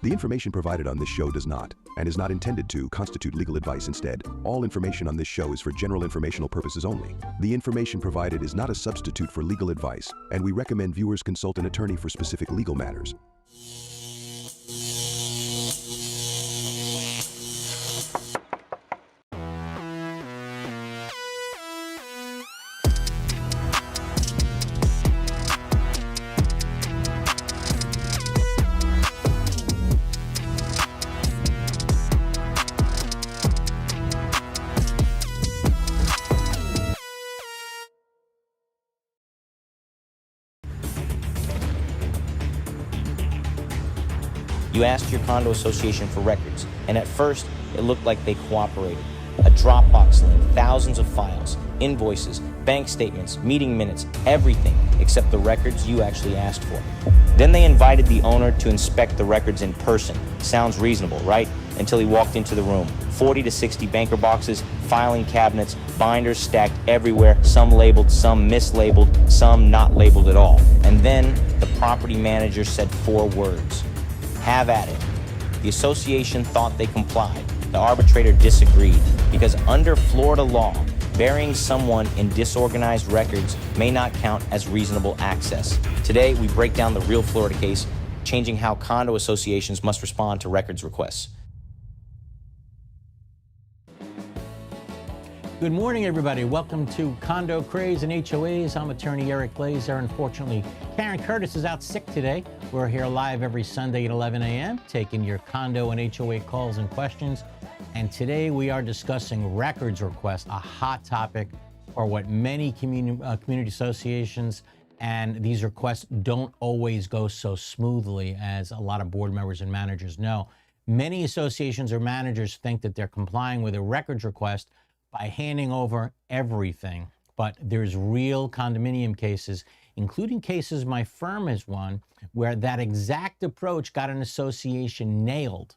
The information provided on this show does not, and is not intended to, constitute legal advice. Instead, all information on this show is for general informational purposes only. The information provided is not a substitute for legal advice, and we recommend viewers consult an attorney for specific legal matters. You asked your condo association for records, and at first, it looked like they cooperated. A Dropbox link, thousands of files, invoices, bank statements, meeting minutes, everything except the records you actually asked for. Then they invited the owner to inspect the records in person. Sounds reasonable, right? Until he walked into the room. 40 to 60 banker boxes, filing cabinets, binders stacked everywhere, some labeled, some mislabeled, some not labeled at all. And then the property manager said 4 words. Have at it. The association thought they complied. The arbitrator disagreed because under Florida law, burying someone in disorganized records may not count as reasonable access. Today, we break down the real Florida case, changing how condo associations must respond to records requests. Good morning, everybody. Welcome to Condo Craze and HOAs. I'm attorney Eric Glazer. Unfortunately, Karen Curtis is out sick today. We're here live every Sunday at 11 a.m., taking your condo and HOA calls and questions. And today we are discussing records requests, a hot topic for what many community associations, and these requests don't always go so smoothly as a lot of board members and managers know. Many associations or managers think that they're complying with a records request by handing over everything. But there's real condominium cases, including cases my firm has won, where that exact approach got an association nailed.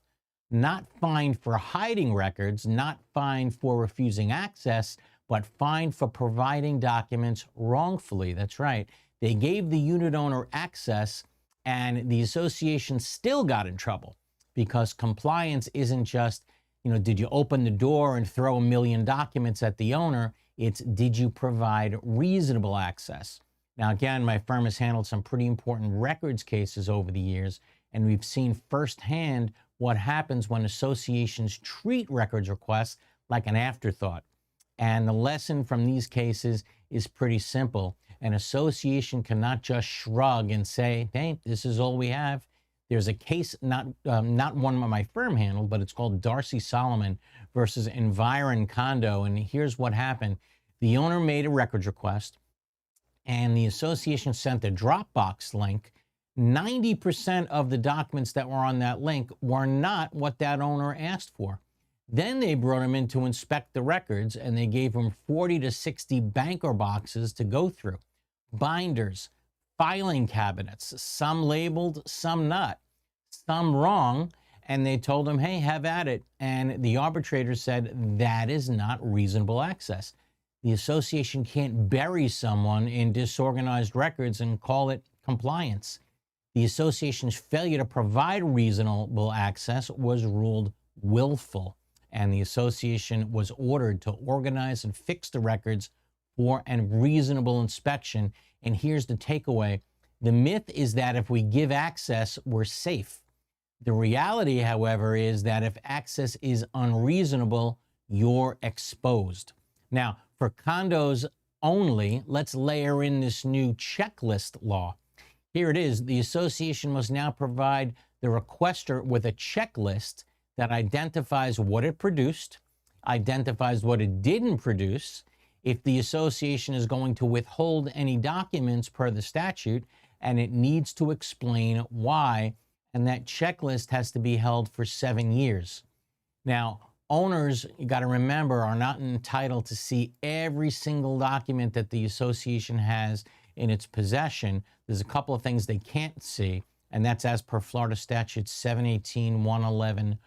Not fined for hiding records, not fined for refusing access, but fined for providing documents wrongfully. That's right. They gave the unit owner access, and the association still got in trouble because compliance isn't just, did you open the door and throw 1 million documents at the owner? It's, did you provide reasonable access? Now, again, my firm has handled some pretty important records cases over the years, and we've seen firsthand what happens when associations treat records requests like an afterthought. And the lesson from these cases is pretty simple. An association cannot just shrug and say, hey, this is all we have. There's a case, not one my firm handled, but it's called Darcy Solomon versus Environ Condo. And here's what happened. The owner made a records request, and the association sent a Dropbox link. 90% of the documents that were on that link were not what that owner asked for. Then they brought him in to inspect the records, and they gave him 40 to 60 banker boxes to go through. Binders, filing cabinets, some labeled, some not, some wrong, and they told him, hey, have at it. And the arbitrator said, that is not reasonable access. The association can't bury someone in disorganized records and call it compliance. The association's failure to provide reasonable access was ruled willful, and the association was ordered to organize and fix the records for a reasonable inspection. And here's the takeaway. The myth is that if we give access, we're safe. The reality, however, is that if access is unreasonable, you're exposed. Now, for condos only, let's layer in this new checklist law. Here it is. The association must now provide the requester with a checklist that identifies what it produced, identifies what it didn't produce, if the association is going to withhold any documents per the statute, and it needs to explain why, and that checklist has to be held for 7 years. Now, owners, you got to remember, are not entitled to see every single document that the association has in its possession. There's a couple of things they can't see, and that's as per Florida Statute 718-111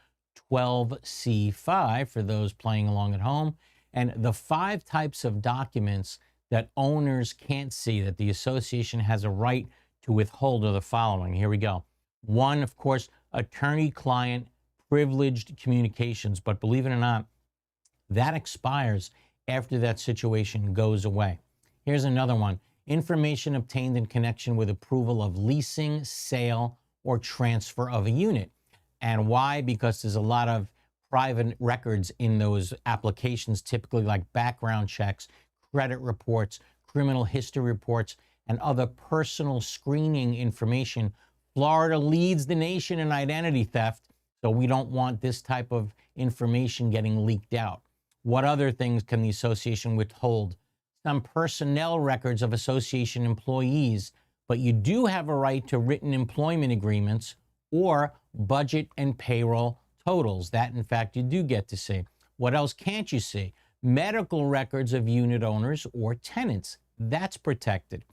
12C5 for those playing along at home. And the 5 types of documents that owners can't see that the association has a right to withhold are the following. Here we go. 1, of course, attorney-client privileged communications. But believe it or not, that expires after that situation goes away. Here's another one. Information obtained in connection with approval of leasing, sale, or transfer of a unit. And why? Because there's a lot of private records in those applications, typically like background checks, credit reports, criminal history reports, and other personal screening information. Florida leads the nation in identity theft, so we don't want this type of information getting leaked out. What other things can the association withhold? Some personnel records of association employees, but you do have a right to written employment agreements or budget and payroll totals. That, in fact, you do get to see. What else can't you see? Medical records of unit owners or tenants. That's protected.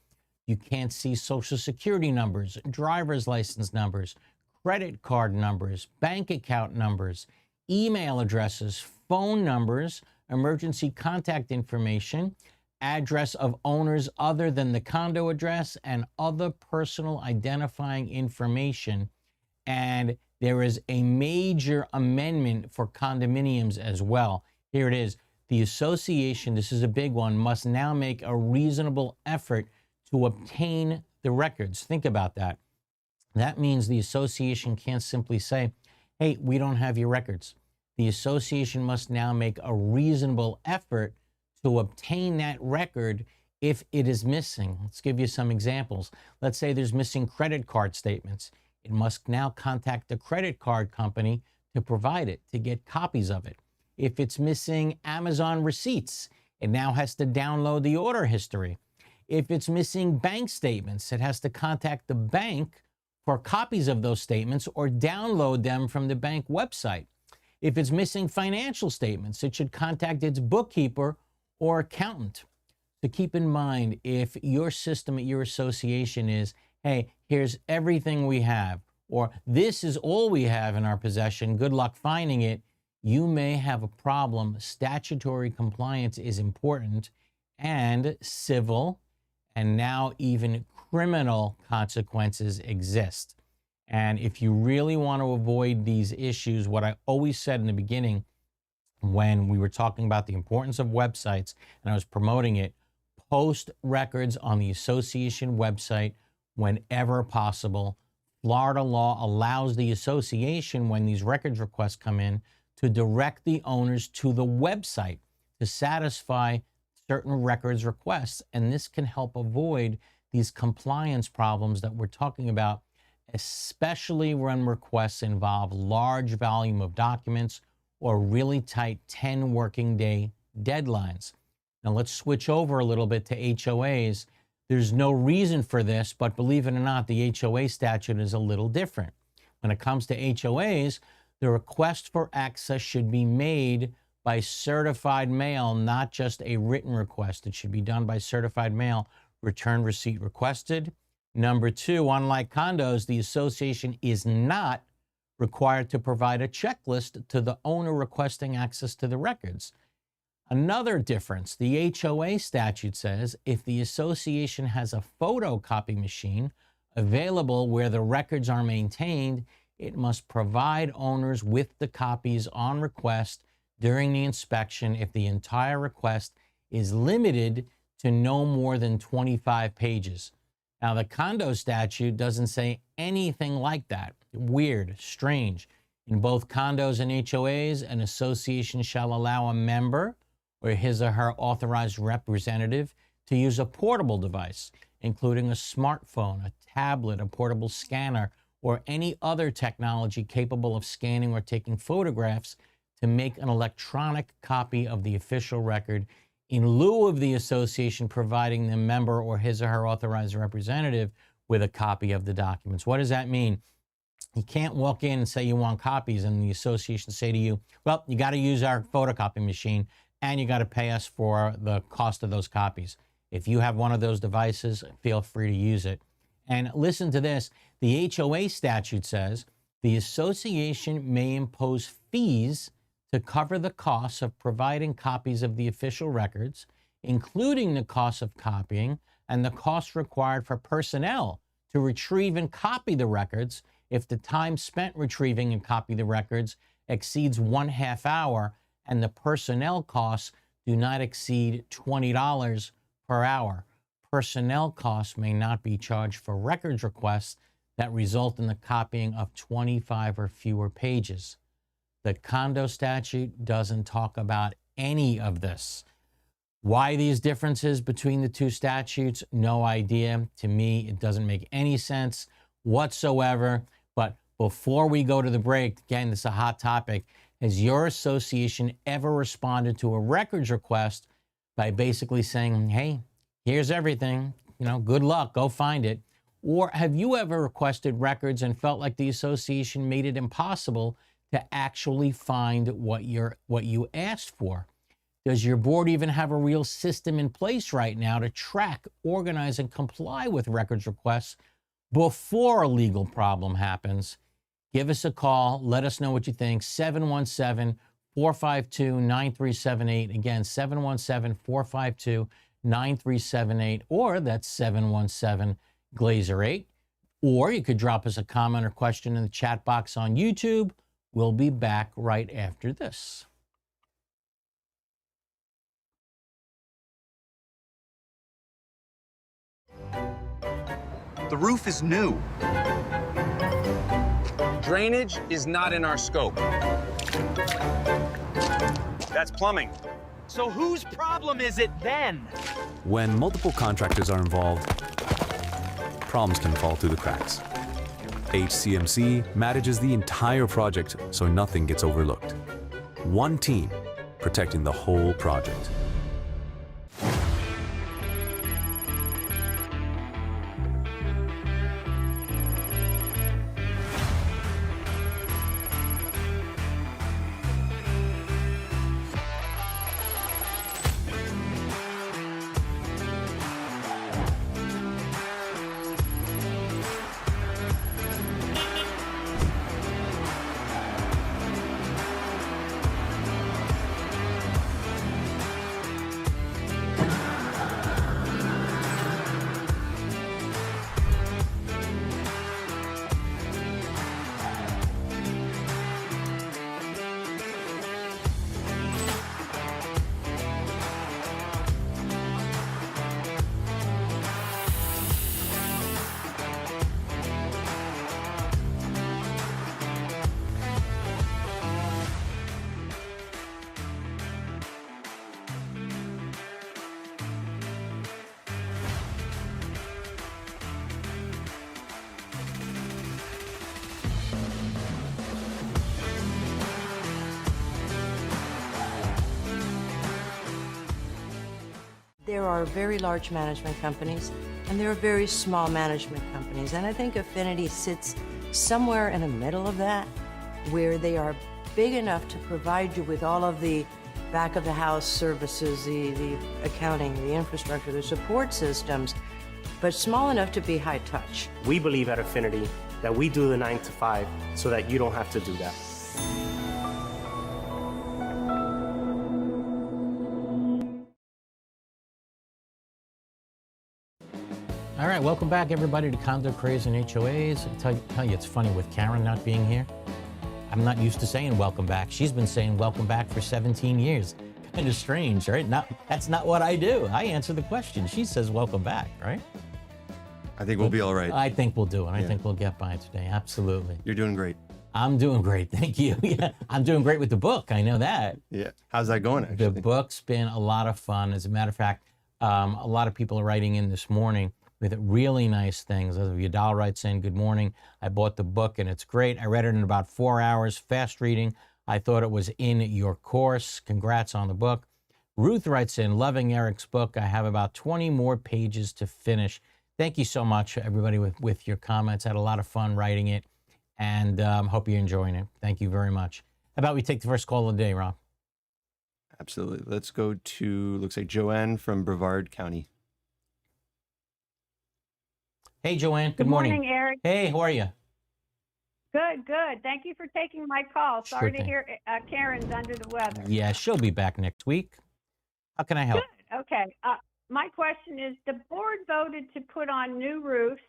You can't see Social Security numbers, driver's license numbers, credit card numbers, bank account numbers, email addresses, phone numbers, emergency contact information, address of owners other than the condo address, and other personal identifying information. And there is a major amendment for condominiums as well. Here it is. The association, this is a big one, must now make a reasonable effort to obtain the records. Think about that. That means the association can't simply say, hey, we don't have your records. The association must now make a reasonable effort to obtain that record if it is missing. Let's give you some examples. Let's say there's missing credit card statements. It must now contact the credit card company to provide it, to get copies of it. If it's missing Amazon receipts, it now has to download the order history. If it's missing bank statements, it has to contact the bank for copies of those statements or download them from the bank website. If it's missing financial statements, it should contact its bookkeeper or accountant. So keep in mind, if your system at your association is, hey, here's everything we have, or this is all we have in our possession, good luck finding it, you may have a problem. Statutory compliance is important, and civil and now even criminal consequences exist. And if you really want to avoid these issues, what I always said in the beginning when we were talking about the importance of websites and I was promoting it, post records on the association website whenever possible. Florida law allows the association, when these records requests come in, to direct the owners to the website to satisfy certain records requests. And this can help avoid these compliance problems that we're talking about, especially when requests involve large volume of documents or really tight 10 working day deadlines. Now let's switch over a little bit to HOAs. There's no reason for this, but believe it or not, the HOA statute is a little different. When it comes to HOAs, the request for access should be made by certified mail, not just a written request. It should be done by certified mail, return receipt requested. Number two, unlike condos, the association is not required to provide a checklist to the owner requesting access to the records. Another difference, the HOA statute says if the association has a photocopy machine available where the records are maintained, it must provide owners with the copies on request during the inspection if the entire request is limited to no more than 25 pages. Now, the condo statute doesn't say anything like that. Weird, strange. In both condos and HOAs, an association shall allow a member or his or her authorized representative to use a portable device, including a smartphone, a tablet, a portable scanner, or any other technology capable of scanning or taking photographs to make an electronic copy of the official record in lieu of the association providing the member or his or her authorized representative with a copy of the documents. What does that mean? You can't walk in and say you want copies and the association say to you, well, you got to use our photocopy machine and you got to pay us for the cost of those copies. If you have one of those devices, feel free to use it. And listen to this. The HOA statute says the association may impose fees to cover the costs of providing copies of the official records, including the cost of copying and the costs required for personnel to to retrieve and copy the records if the time spent retrieving and copy the records exceeds 1/2 hour and the personnel costs do not exceed $20 per hour. Personnel costs may not be charged for records requests that result in the copying of 25 or fewer pages. The condo statute doesn't talk about any of this. Why these differences between the two statutes? No idea. To me, it doesn't make any sense whatsoever. But before we go to the break, again, this is a hot topic. Has your association ever responded to a records request by basically saying, hey, here's everything, good luck, go find it? Or have you ever requested records and felt like the association made it impossible to actually find what you asked for? Does your board even have a real system in place right now to track, organize, and comply with records requests before a legal problem happens? Give us a call. Let us know what you think. 717-452-9378. Again, 717-452-9378, or that's 717-Glazer8. Or you could drop us a comment or question in the chat box on YouTube. We'll be back right after this. The roof is new. Drainage is not in our scope. That's plumbing. So whose problem is it then? When multiple contractors are involved, problems can fall through the cracks. HCMC manages the entire project so nothing gets overlooked. One team protecting the whole project. There are very large management companies and there are very small management companies. And I think Affinity sits somewhere in the middle of that, where they are big enough to provide you with all of the back of the house services, the accounting, the infrastructure, the support systems, but small enough to be high touch. We believe at Affinity that we do the 9 to 5 so that you don't have to do that. All right, welcome back, everybody, to Condo Craze and HOAs. I tell you, it's funny with Karen not being here. I'm not used to saying welcome back. She's been saying welcome back for 17 years. Kind of strange, right? That's not what I do. I answer the question. She says welcome back, right? I think we'll be all right. I think we'll do it. I think we'll get by today. Absolutely. You're doing great. I'm doing great. Thank you. Yeah, I'm doing great with the book. I know that. Yeah. How's that going, actually? The book's been a lot of fun. As a matter of fact, a lot of people are writing in this morning with really nice things. Vidal writes in, good morning. I bought the book and it's great. I read it in about 4 hours, fast reading. I thought it was in your course. Congrats on the book. Ruth writes in, loving Eric's book. I have about 20 more pages to finish. Thank you so much, everybody, with your comments. Had a lot of fun writing it, and hope you're enjoying it. Thank you very much. How about we take the first call of the day, Rob? Absolutely. Let's go to, looks like Joanne from Brevard County. Hey, Joanne. Good morning, Eric. Hey, how are you? Good, good. Thank you for taking my call. Sorry Sure to thing. hear Karen's under the weather. Yeah, she'll be back next week. How can I help? Good. Okay. My question is, the board voted to put on new roofs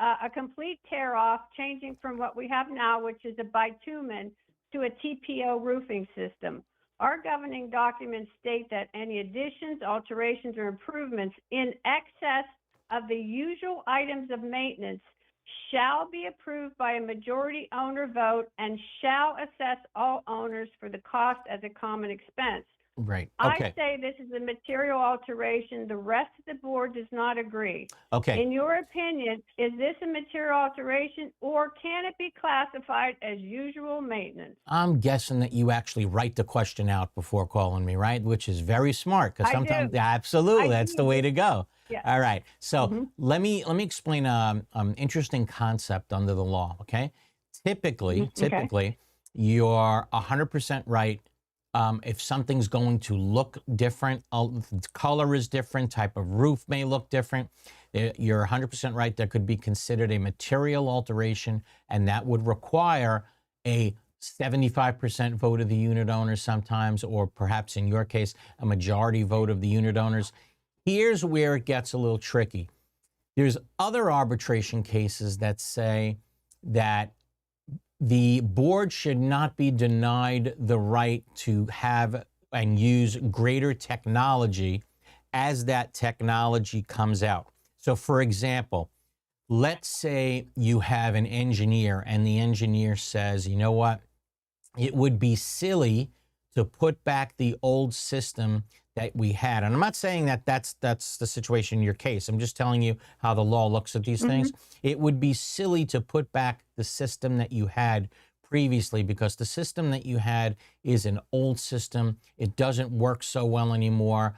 a complete tear off, changing from what we have now, which is a bitumen, to a TPO roofing system. Our governing documents state that any additions, alterations, or improvements in excess of the usual items of maintenance shall be approved by a majority owner vote and shall assess all owners for the cost as a common expense. Right. I Okay. say this is a material alteration. The rest of the board does not agree. Okay. In your opinion, is this a material alteration or can it be classified as usual maintenance? I'm guessing that you actually write the question out before calling me, right? Which is very smart because I sometimes, do. absolutely, that's the do. way to go. Yeah. All right. So let me explain an interesting concept under the law. Okay. Typically, you're 100% right. If something's going to look different, color is different, type of roof may look different. You're 100% right. That could be considered a material alteration, and that would require a 75% vote of the unit owners sometimes, or perhaps in your case, a majority vote of the unit owners. Here's where it gets a little tricky. There's other arbitration cases that say that the board should not be denied the right to have and use greater technology as that technology comes out. So for example, let's say you have an engineer and the engineer says, you know what, it would be silly to put back the old system that we had. And I'm not saying that that's the situation in your case. I'm just telling you how the law looks at these things. It would be silly to put back the system that you had previously because the system that you had is an old system. It doesn't work so well anymore.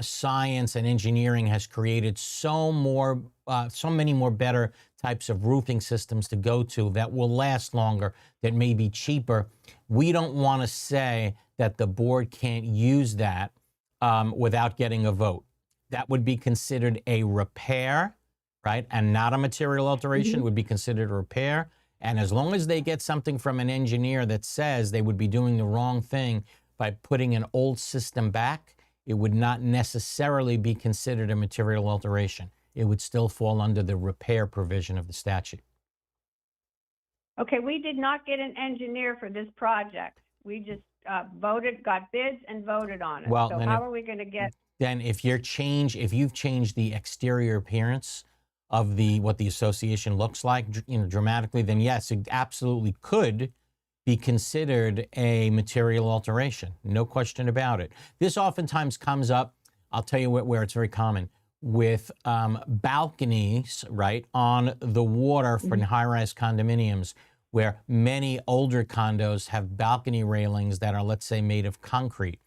Science and engineering has created so many more better types of roofing systems to go to that will last longer, that may be cheaper. We don't want to say that the board can't use that without getting a vote. That would be considered a repair, right? And not a material alteration. Would be considered a repair. And as long as they get something from an engineer that says they would be doing the wrong thing by putting an old system back, it would not necessarily be considered a material alteration. It would still fall under the repair provision of the statute. Okay, we did not get an engineer for this project. We just got bids and voted on it. Well, so then how are we going to get? Then if you've changed the exterior appearance of what the association looks like, dramatically, then yes, it absolutely could be considered a material alteration. No question about it. This oftentimes comes up, I'll tell you where it's very common, with balconies, right, on the water for high-rise condominiums, where many older condos have balcony railings that are, let's say, made of concrete.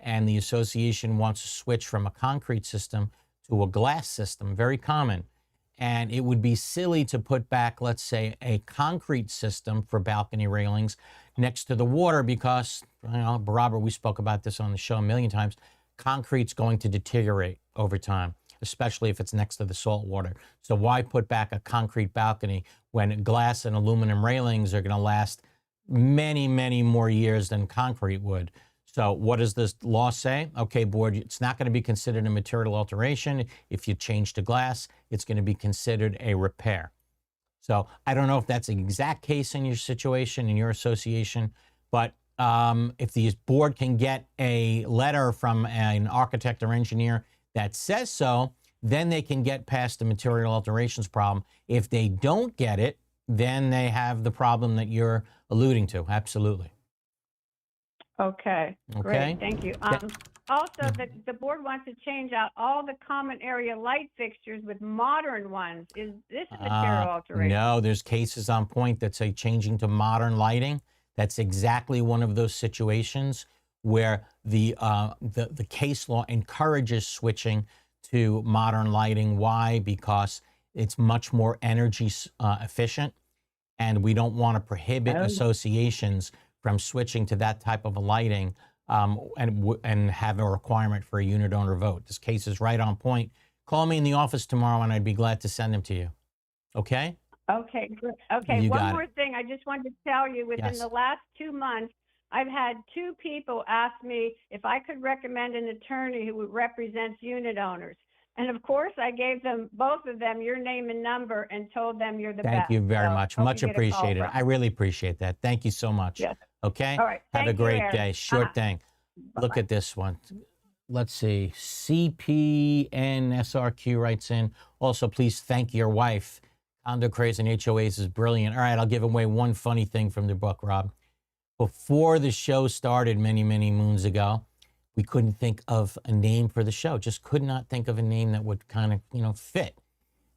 And the association wants to switch from a concrete system to a glass system, very common. And it would be silly to put back, let's say, a concrete system for balcony railings next to the water because, Robert, we spoke about this on the show a million times, concrete's going to deteriorate over time, especially if it's next to the salt water. So why put back a concrete balcony when glass and aluminum railings are going to last many, many more years than concrete would? So what does this law say? Okay, board, it's not going to be considered a material alteration. If you change to glass, it's going to be considered a repair. So I don't know if that's an exact case in your situation, in your association, but if the board can get a letter from an architect or engineer that says so, then they can get past the material alterations problem. If they don't get it, then they have the problem that you're alluding to. Absolutely. Okay, Okay. great, thank you. Also, the board wants to change out all the common area light fixtures with modern ones. Is this a material alteration? No, there's cases on point that say changing to modern lighting. That's exactly one of those situations where the case law encourages switching to modern lighting. Why? Because it's much more energy efficient, and we don't want to prohibit associations from switching to that type of a lighting and have a requirement for a unit owner vote. This case is right on point. Call me in the office tomorrow and I'd be glad to send them to you. Okay? Okay, good. Okay, You one got more it. thing. I just wanted to tell you, within Yes. the last 2 months, I've had 2 people ask me if I could recommend an attorney who represents unit owners. And of course, I gave them, both of them, your name and number and told them you're the best. Thank you very So, much. hope Much you get a call appreciated. from I really appreciate that. Thank you so much. Yes. Okay? All right. Have a Thank you, great Eric. day. Sure thing. Look at this one. Let's see. CPNSRQ writes in. Also, please thank your wife. Condo Craze and HOAs is brilliant. All right, I'll give away one funny thing from the book, Rob. Before the show started many, many moons ago, we couldn't think of a name for the show. Just could not think of a name that would kind of, fit.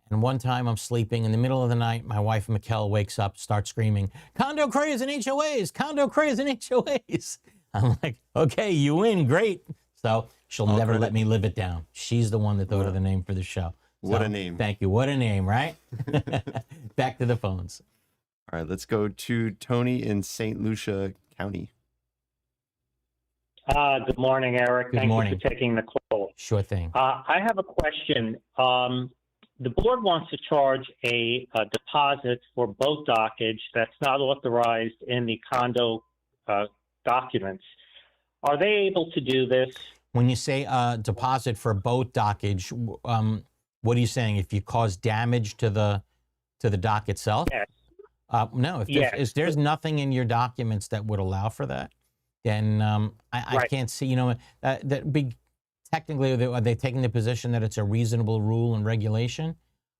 And one time I'm sleeping in the middle of the night, my wife, Mikkel, wakes up, starts screaming, Condo Craze and HOAs, Condo Craze and HOAs. I'm like, okay, you win, great. So she'll never let me live it down. She's the one that thought of the name for the show. What So, a name. Thank you. What a name, right? Back to the phones. All right, let's go to Tony in St. Lucia County. Good morning, Eric. Good morning. Thank you for taking the call. Sure thing. I have a question. The board wants to charge a deposit for boat dockage that's not authorized in the condo documents. Are they able to do this? When you say deposit for boat dockage, what are you saying? If you cause damage to the dock itself? Yes. No, if there's nothing in your documents that would allow for that, then I can't see, that big, technically, are they taking the position that it's a reasonable rule and regulation?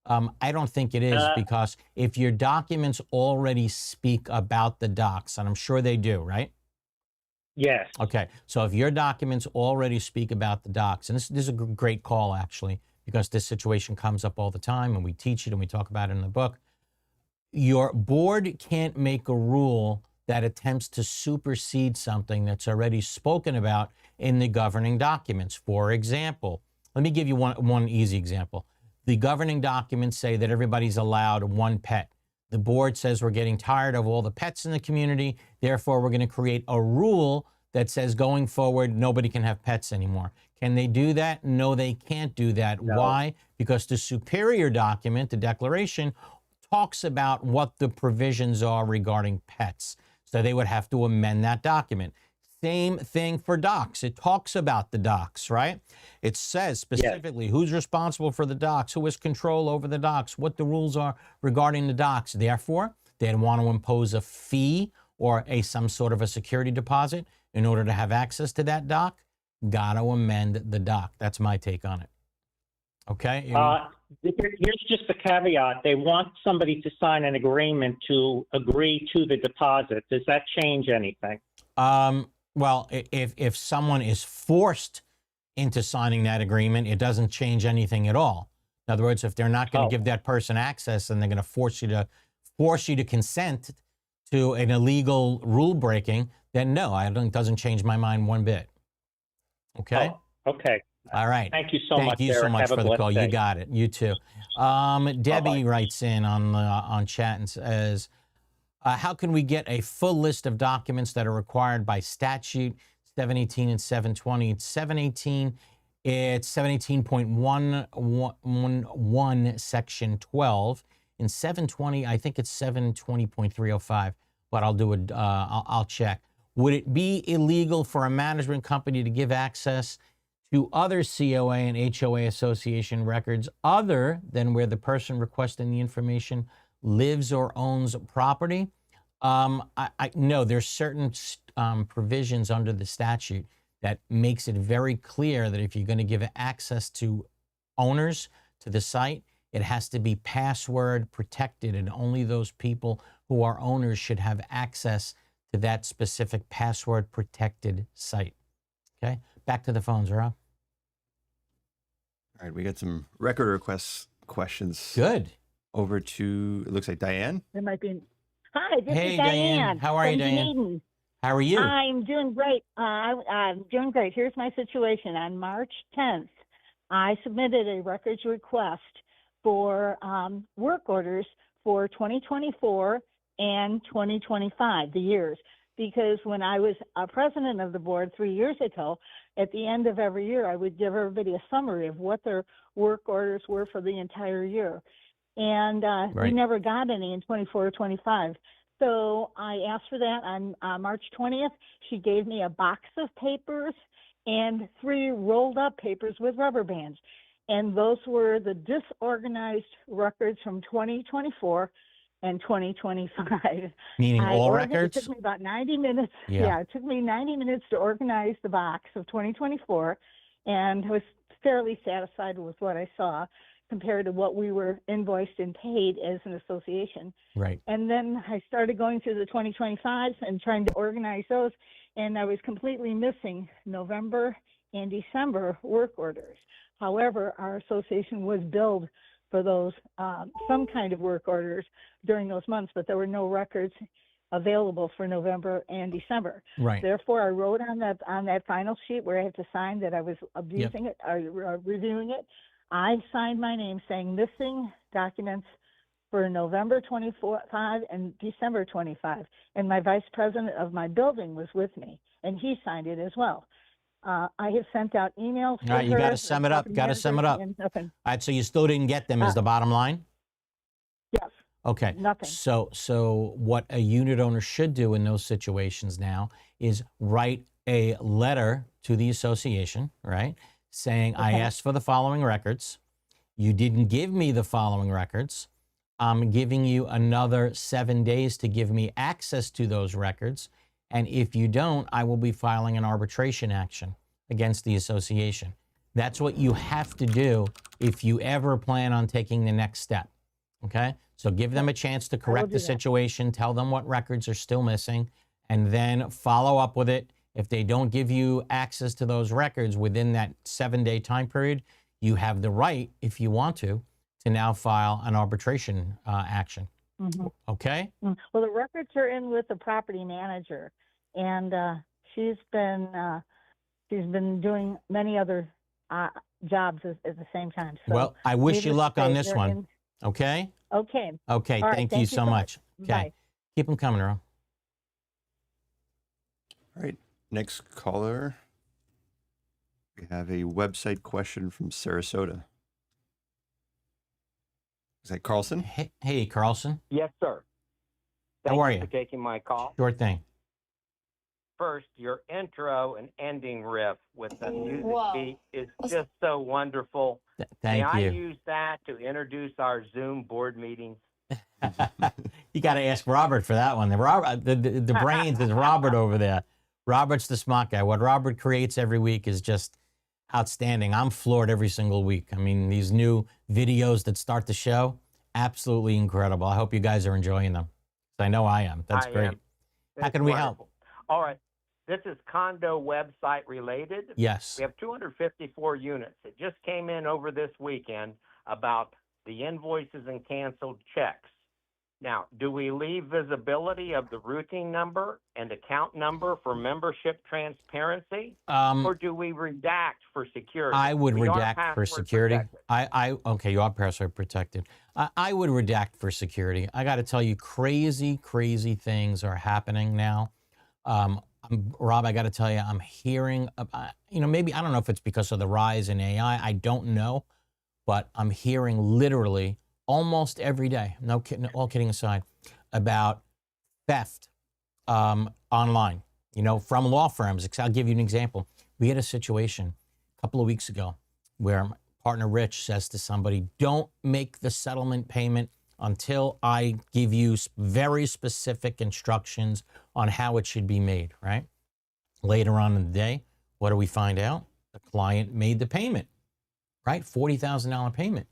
I don't think it is, because if your documents already speak about the docks, and I'm sure they do, right? Yes. Okay, so if your documents already speak about the docks, and this is a great call, actually, because this situation comes up all the time, and we teach it and we talk about it in the book. Your board can't make a rule that attempts to supersede something that's already spoken about in the governing documents. For example, let me give you one easy example. The governing documents say that everybody's allowed one pet. The board says we're getting tired of all the pets in the community, therefore we're going to create a rule that says going forward, nobody can have pets anymore. Can they do that? No, they can't do that. No. Why? Because the superior document, the declaration, talks about what the provisions are regarding pets. So they would have to amend that document. Same thing for docks. It talks about the docks, right? It says specifically who's responsible for the docks, who has control over the docks, what the rules are regarding the docks. Therefore, they'd want to impose a fee or some sort of a security deposit in order to have access to that dock. Got to amend the dock. That's my take on it. Okay? Here's just a caveat. They want somebody to sign an agreement to agree to the deposit. Does that change anything? Well, if someone is forced into signing that agreement, it doesn't change anything at all. In other words, if they're not going to give that person access and they're going to force you to consent to an illegal rule breaking, then no, it doesn't change my mind one bit. Okay? Oh, okay. All right. Thank you so much. Thank you so much for the call. You got it. You too. Debbie writes in on chat and says, how can we get a full list of documents that are required by statute 718 and 720? It's 718. It's 718.111 section 12. In 720, I think it's 720.305, but I'll do it. I'll check. Would it be illegal for a management company to give access to other COA and HOA association records other than where the person requesting the information lives or owns property? No, there's certain provisions under the statute that makes it very clear that if you're going to give access to owners to the site, it has to be password protected, and only those people who are owners should have access to that specific password protected site. Okay, back to the phones, Rob. All right, we got some record request questions. Good. Over to, it looks like Diane. It might be. Hi, this Hey, is Diane. How are you, from Diane? Dunedin. How are you? I'm doing great. I'm doing great. Here's my situation. On March 10th, I submitted a records request for work orders for 2024 and 2025, the years. Because when I was president of the board 3 years ago, at the end of every year, I would give everybody a summary of what their work orders were for the entire year. And we never got any in 24 or 25. So I asked for that on March 20th. She gave me a box of papers and 3 rolled up papers with rubber bands. And those were the disorganized records from 2024 and 2025. Meaning all records? It took me about 90 minutes. Yeah. It took me 90 minutes to organize the box of 2024, and I was fairly satisfied with what I saw compared to what we were invoiced and paid as an association. Right. And then I started going through the 2025s and trying to organize those, and I was completely missing November and December work orders. However, our association was billed for those, some kind of work orders during those months, but there were no records available for November and December. Right. Therefore, I wrote on that final sheet where I had to sign that I was abusing it, or reviewing it. I signed my name saying missing documents for November 25 and December 25. And my vice president of my building was with me, and he signed it as well. I have sent out emails. All right, you got to sum it up. Got to sum it up. Nothing. All right, so you still didn't get them is the bottom line? Yes. Okay. Nothing. So what a unit owner should do in those situations now is write a letter to the association, right, saying, I asked for the following records. You didn't give me the following records. I'm giving you another 7 days to give me access to those records. And if you don't, I will be filing an arbitration action against the association. That's what you have to do if you ever plan on taking the next step, okay? So give them a chance to correct the situation, tell them what records are still missing, and then follow up with it. If they don't give you access to those records within that 7-day time period, you have the right, if you want to now file an arbitration action. Okay? Well, the records are in with the property manager, and she's been doing many other jobs at the same time. So well, I wish you luck on this one. Okay? Okay. Okay. All right, thank you so much. Okay. Bye. Keep them coming, Earl. All right. Next caller. We have a website question from Sarasota. Is that Carlson? Hey, Carlson. Yes, sir. How are Thank you? for taking my call. Sure thing. First, your intro and ending riff with the music Whoa. beat is just so wonderful. Thank May you. I use that to introduce our Zoom board meetings? You got to ask Robert for that one. The brains is Robert over there. Robert's the smart guy. What Robert creates every week is just outstanding. I'm floored every single week. I mean, these new videos that start the show, absolutely incredible. I hope you guys are enjoying them. I know I am. That's I great. am. How It's can we wonderful. help? All right. This is condo website related. Yes. We have 254 units. It just came in over this weekend about the invoices and canceled checks. Now, do we leave visibility of the routing number and account number for membership transparency, or do we redact for security? I would We are redact for password security. protected. Okay, you are password protected. I would redact for security. I got to tell you, crazy things are happening now. Rob, I got to tell you, I'm hearing, maybe, I don't know if it's because of the rise in AI. I don't know, but I'm hearing literally almost every day, no kidding, all kidding aside, about theft online, from law firms. I'll give you an example. We had a situation a couple of weeks ago where my partner Rich says to somebody, don't make the settlement payment until I give you very specific instructions on how it should be made, right? Later on in the day, what do we find out? The client made the payment, right? $40,000 payment.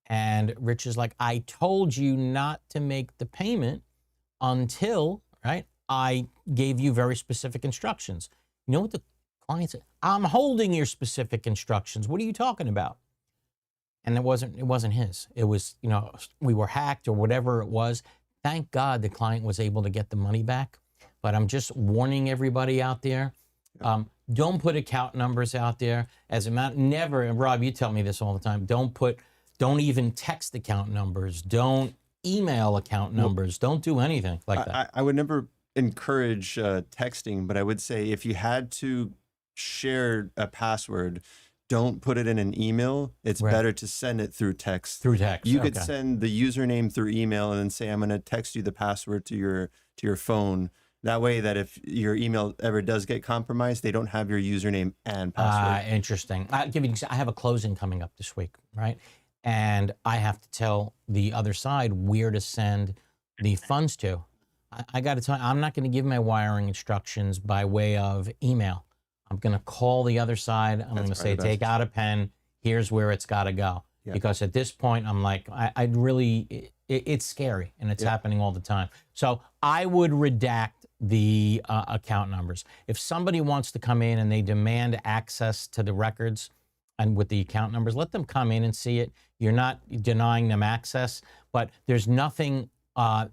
And Rich is like, I told you not to make the payment until, right, I gave you very specific instructions. You know what the client said? I'm holding your specific instructions. What are you talking about? And it wasn't his. It was, we were hacked or whatever it was. Thank God the client was able to get the money back. But I'm just warning everybody out there. Don't put account numbers out there. Never, and Rob, you tell me this all the time, don't even text account numbers. Don't email account numbers. Don't do anything like that. I would never encourage texting, but I would say if you had to share a password, don't put it in an email. It's better to send it through text. Through text. You could send the username through email and then say, I'm going to text you the password to your phone. That way that if your email ever does get compromised, they don't have your username and password. Interesting. I'll give you, I have a closing coming up this week, right? And I have to tell the other side where to send the funds to. I got to tell you, I'm not going to give my wiring instructions by way of email. I'm going to call the other side. I'm going to say, take out a pen. Here's where it's got to go. Yeah. Because at this point, I'm like, I'd really, it's scary, and it's happening all the time. So I would redact the account numbers. If somebody wants to come in and they demand access to the records and with the account numbers, let them come in and see it. You're not denying them access, but there's nothing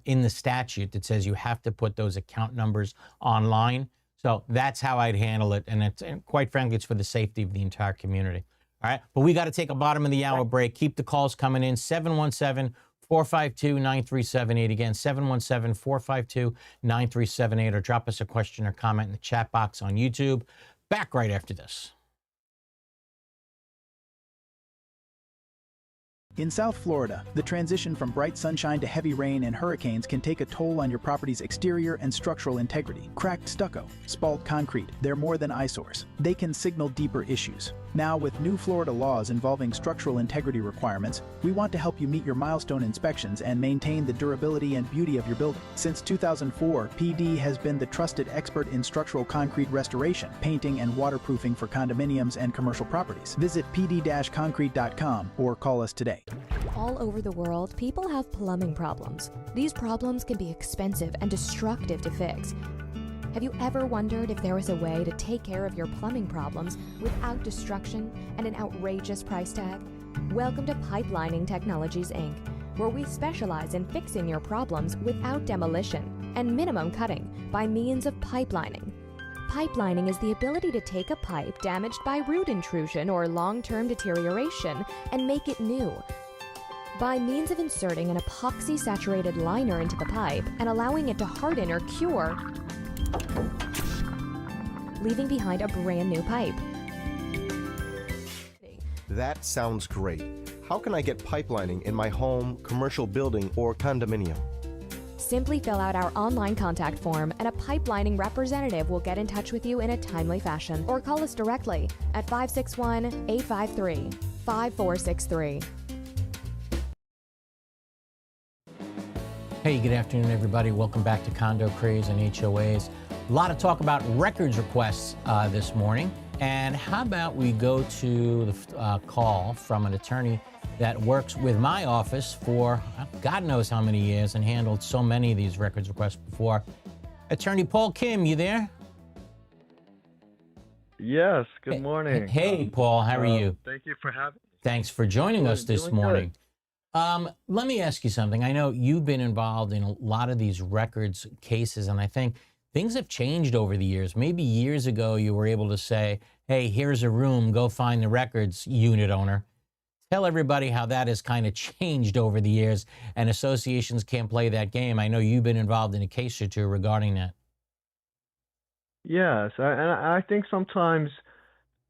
in the statute that says you have to put those account numbers online. So that's how I'd handle it. And quite frankly, it's for the safety of the entire community. All right. But we got to take a bottom of the hour break. Keep the calls coming in. 717-452-9378. Again, 717-452-9378. Or drop us a question or comment in the chat box on YouTube. Back right after this. In South Florida, the transition from bright sunshine to heavy rain and hurricanes can take a toll on your property's exterior and structural integrity. Cracked stucco, spalled concrete, they're more than eyesores. They can signal deeper issues. Now, with new Florida laws involving structural integrity requirements, we want to help you meet your milestone inspections and maintain the durability and beauty of your building. Since 2004, PD has been the trusted expert in structural concrete restoration, painting, and waterproofing for condominiums and commercial properties. Visit pd-concrete.com or call us today. All over the world, people have plumbing problems. These problems can be expensive and destructive to fix. Have you ever wondered if there was a way to take care of your plumbing problems without destruction and an outrageous price tag? Welcome to Pipelining Technologies, Inc., where we specialize in fixing your problems without demolition and minimum cutting by means of pipelining. Pipelining is the ability to take a pipe damaged by root intrusion or long-term deterioration and make it new. By means of inserting an epoxy-saturated liner into the pipe and allowing it to harden or cure, leaving behind a brand new pipe. That sounds great. How can I get pipelining in my home, commercial building, or condominium? Simply fill out our online contact form and a pipelining representative will get in touch with you in a timely fashion. Or call us directly at 561-853-5463. Hey, good afternoon, everybody. Welcome back to Condo Craze and HOAs. A lot of talk about records requests this morning. And how about we go to the call from an attorney that works with my office for God knows how many years and handled so many of these records requests before. Attorney Paul Kim, you there? Yes, good morning. Hey, Paul, how are you? Thank you for having me. Thanks for joining us this morning. Let me ask you something. I know you've been involved in a lot of these records cases, and I think things have changed over the years. Maybe years ago you were able to say, hey, here's a room, go find the records unit owner. Tell everybody how that has kind of changed over the years and associations can't play that game. I know you've been involved in a case or two regarding that. Yes, and I think sometimes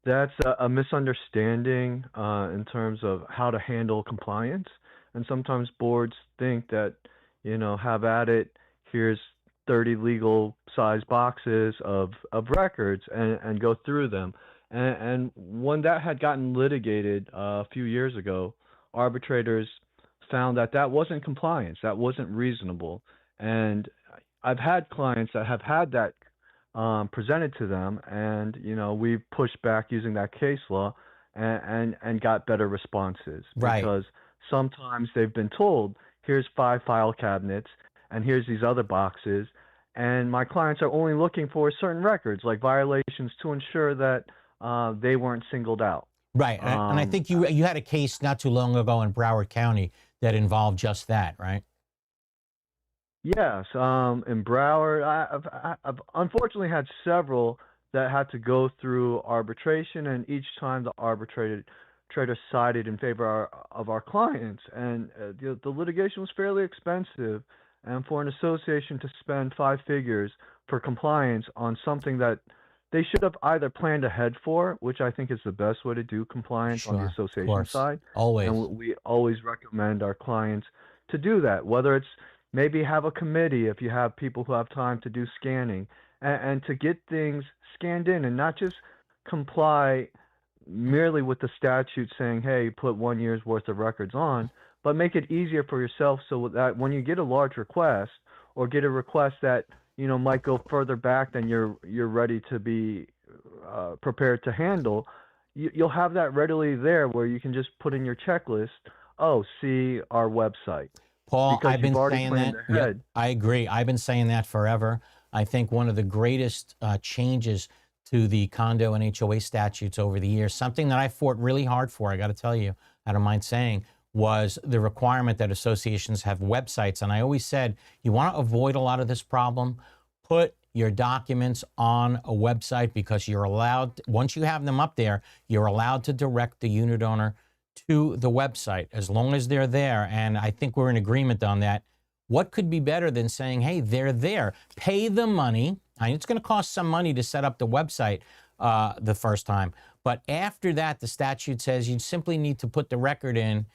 that's a misunderstanding in terms of how to handle compliance. And sometimes boards think that, have at it, here's 30 legal size boxes of records and go through them. And when that had gotten litigated a few years ago, arbitrators found that that wasn't compliance, that wasn't reasonable. And I've had clients that have had that presented to them, and we've pushed back using that case law and got better responses. Right. Because sometimes they've been told, here's 5 file cabinets, and here's these other boxes, and my clients are only looking for certain records, like violations, to ensure that they weren't singled out. Right, and I think you had a case not too long ago in Broward County that involved just that, right? Yes, in Broward, I've unfortunately had several that had to go through arbitration, and each time the arbitrator sided in favor of our clients, and the litigation was fairly expensive, and for an association to spend 5 figures for compliance on something that they should have either planned ahead for, which I think is the best way to do compliance on the association side. Always. And we always recommend our clients to do that, whether it's maybe have a committee if you have people who have time to do scanning, and to get things scanned in and not just comply merely with the statute saying, hey, put 1 year's worth of records on, but make it easier for yourself so that when you get a large request or get a request that, you know, might go further back than you're ready to be prepared to handle, you'll have that readily there where you can just put in your checklist, oh, see our website. Paul, Because I've been you've already saying planned that. ahead. Yep, I agree. I've been saying that forever. I think one of the greatest changes to the condo and HOA statutes over the years, something that I fought really hard for, I got to tell you, I don't mind saying, was the requirement that associations have websites. And I always said, you want to avoid a lot of this problem, put your documents on a website, because you're allowed, once you have them up there, you're allowed to direct the unit owner to the website as long as they're there. And I think we're in agreement on that. What could be better than saying, hey, they're there, pay the money. I mean, it's going to cost some money to set up the website the first time. But after that, the statute says you simply need to put the record in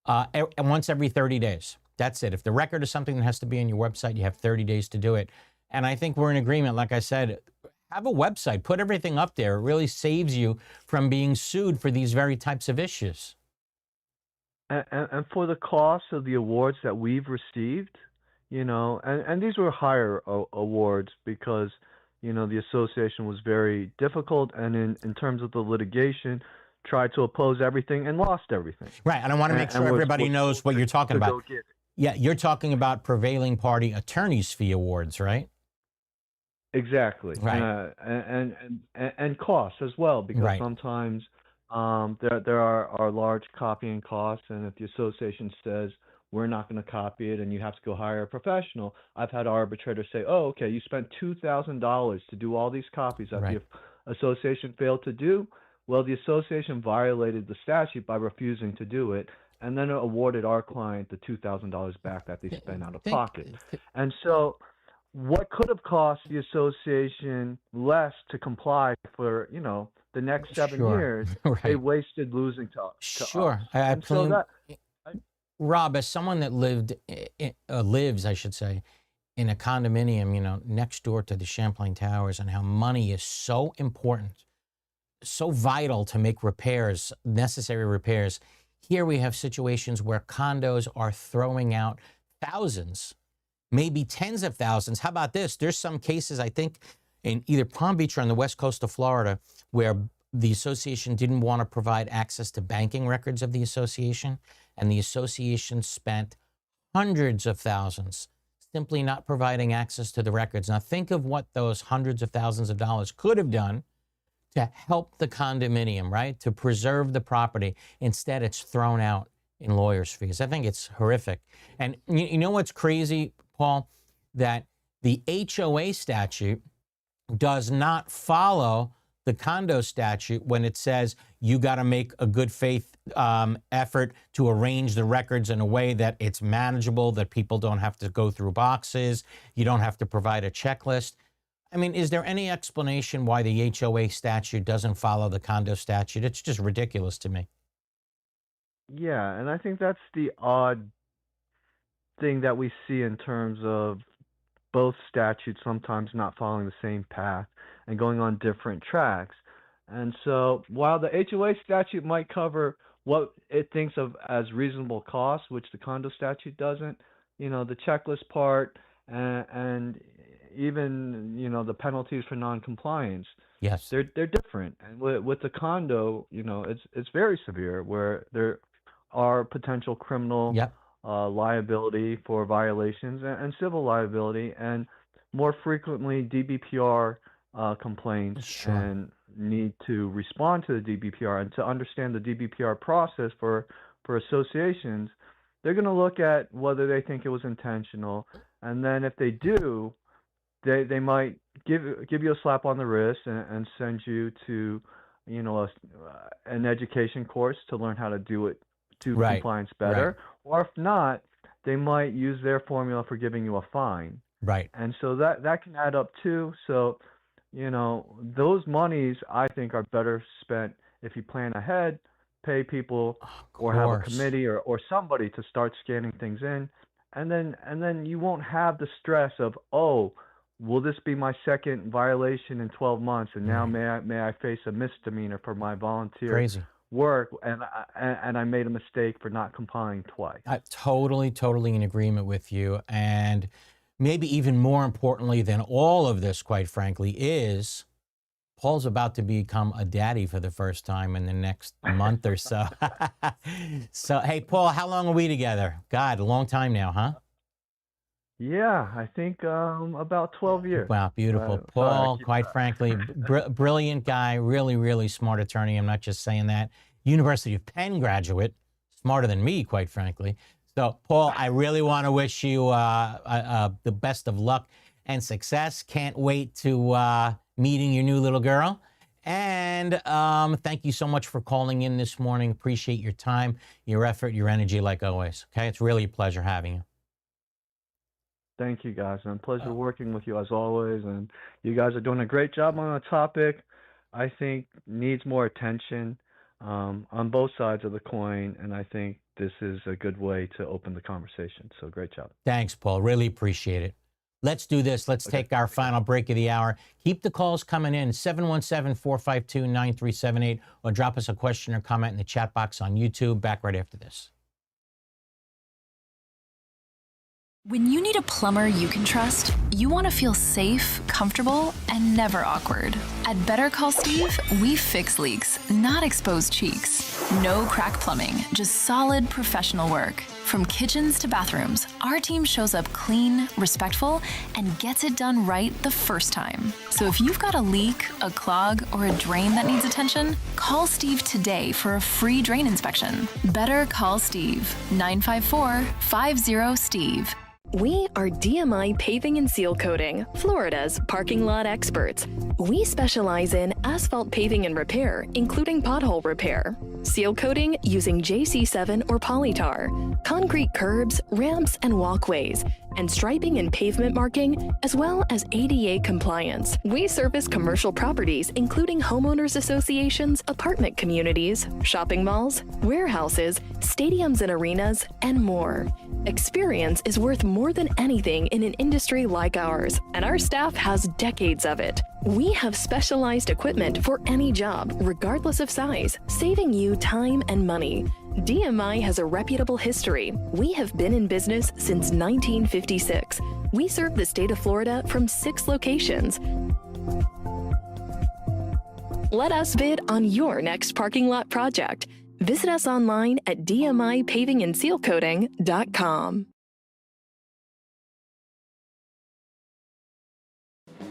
once every 30 days. That's it. If the record is something that has to be on your website, you have 30 days to do it. And I think we're in agreement. Like I said, have a website, put everything up there. It really saves you from being sued for these very types of issues. And for the cost of the awards that we've received, you know, and these were higher awards because, you know, the association was very difficult, and in terms of the litigation, tried to oppose everything and lost everything. Right, and I want to make sure everybody knows what you're talking about. Yeah, you're talking about prevailing party attorney's fee awards, right? Exactly. Right. And costs as well, because Right. sometimes there are large copying costs, and if the association says we're not going to copy it and you have to go hire a professional, I've had arbitrators say, oh, okay, you spent $2,000 to do all these copies that Right. the association failed to do. Well, the association violated the statute by refusing to do it, and then it awarded our client the $2,000 back that they spent out of pocket. And so what could have cost the association less to comply for, you know, the next 7 Sure. years, Right. they wasted losing to Sure. us. I And so that, Rob, as someone that lives, I should say, in a condominium, you know, next door to the Champlain Towers, and how money is so important, so vital to make repairs, necessary repairs. Here we have situations where condos are throwing out thousands, maybe tens of thousands. How about this? There's some cases, I think, in either Palm Beach or on the west coast of Florida, where the association didn't want to provide access to banking records of the association, and the association spent hundreds of thousands simply not providing access to the records. Now think of what those hundreds of thousands of dollars could have done to help the condominium, right? To preserve the property. Instead, it's thrown out in lawyers' fees. I think it's horrific. And you know what's crazy, Paul? That the HOA statute does not follow the condo statute when it says you got to make a good faith effort to arrange the records in a way that it's manageable, that people don't have to go through boxes, you don't have to provide a checklist. I mean, is there any explanation why the HOA statute doesn't follow the condo statute? It's just ridiculous to me. yeah, and I think that's the odd thing that we see in terms of both statutes sometimes not following the same path and going on different tracks. And so while the HOA statute might cover what it thinks of as reasonable costs, which the condo statute doesn't, you know, the checklist part and even, you know, the penalties for non-compliance, yes, they're different. And with the condo, you know, it's very severe, where there are potential criminal Yep. Liability for violations and civil liability, and more frequently DBPR complaints, Sure. and need to respond to the DBPR. And to understand the DBPR process for associations, they're going to look at whether they think it was intentional, and then if they do, they might give you a slap on the wrist and send you to, you know, an education course to learn how to do Right. compliance better. Or if not, they might use their formula for giving you a fine. Right. And so that can add up too. So, you know, those monies I think are better spent if you plan ahead, pay people, or have a course. committee or somebody to start scanning things in, and then you won't have the stress of, oh, will this be my second violation in 12 months, and now may I face a misdemeanor for my volunteer work, and I made a mistake for not complying twice. I'm totally in agreement with you. And maybe even more importantly than all of this, quite frankly, is Paul's about to become a daddy for the first time in the next month or so. So, hey, Paul, how long are we together? God, a long time now, huh? Yeah, I think about 12 years. Wow, beautiful. Paul, quite frankly, brilliant guy, really smart attorney. I'm not just saying that. University of Penn graduate, smarter than me, quite frankly. So, Paul, I really want to wish you the best of luck and success. Can't wait to meeting your new little girl. And thank you so much for calling in this morning. Appreciate your time, your effort, your energy, like always. Okay, it's really a pleasure having you. Thank you, guys, and pleasure working with you as always. And you guys are doing a great job on a topic I think needs more attention on both sides of the coin. And I think this is a good way to open the conversation. So great job. Thanks, Paul. Really appreciate it. Let's do this. Let's take our final break of the hour. Keep the calls coming in, 717-452-9378, or drop us a question or comment in the chat box on YouTube. Back right after this. When you need a plumber you can trust, you want to feel safe, comfortable, and never awkward. At Better Call Steve, we fix leaks, not expose cheeks. No crack plumbing, just solid professional work. From kitchens to bathrooms, our team shows up clean, respectful, and gets it done right the first time. So if you've got a leak, a clog, or a drain that needs attention, call Steve today for a free drain inspection. Better Call Steve, 954-50-STEVE. We are DMI Paving and Seal Coating, Florida's parking lot experts. We specialize in asphalt paving and repair, including pothole repair, seal coating using JC7 or polytar, concrete curbs, ramps, and walkways, and striping and pavement marking, as well as ADA compliance. We service commercial properties, including homeowners associations, apartment communities, shopping malls, warehouses, stadiums and arenas, and more. Experience is worth more than anything in an industry like ours, and our staff has decades of it. We have specialized equipment for any job, regardless of size, saving you time and money. DMI has a reputable history. We have been in business since 1956. We serve the state of Florida from 6 locations. Let us bid on your next parking lot project. Visit us online at dmipavingandsealcoating.com.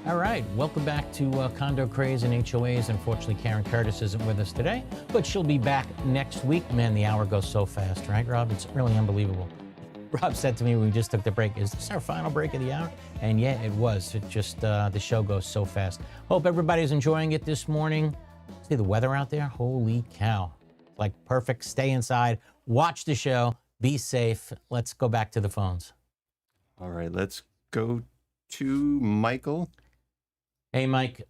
All right, welcome back to Condo Craze and HOAs. Unfortunately, Karen Curtis isn't with us today, but she'll be back next week. Man, the hour goes so fast, right, Rob? It's really unbelievable. Rob said to me when we just took the break, is this our final break of the hour? And yeah, it was. It just, the show goes so fast. Hope everybody's enjoying it this morning. See the weather out there? Holy cow. Like perfect. Stay inside, watch the show, be safe. Let's go back to the phones. All right, let's go to Michael. Hey, Mike.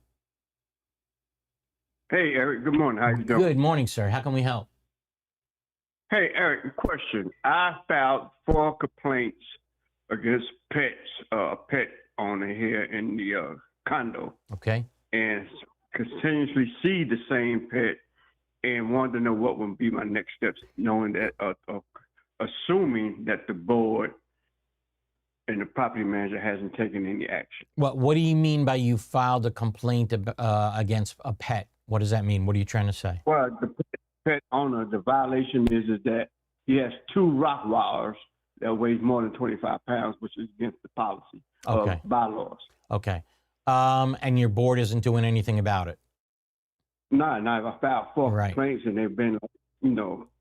Hey, Eric. Good morning. How you doing? Good morning, sir. How can we help? Hey, Eric, question. I filed 4 complaints against pet owner here in the condo. Okay. And continuously see the same pet and wanted to know what would be my next steps, knowing that, assuming that the board and the property manager hasn't taken any action. What do you mean by you filed a complaint against a pet? What does that mean? What are you trying to say? Well, the pet owner, the violation is that he has 2 Rottweilers that weighs more than 25 pounds, which is against the policy of bylaws. Okay. And your board isn't doing anything about it? No, I filed 4 complaints, and they've been,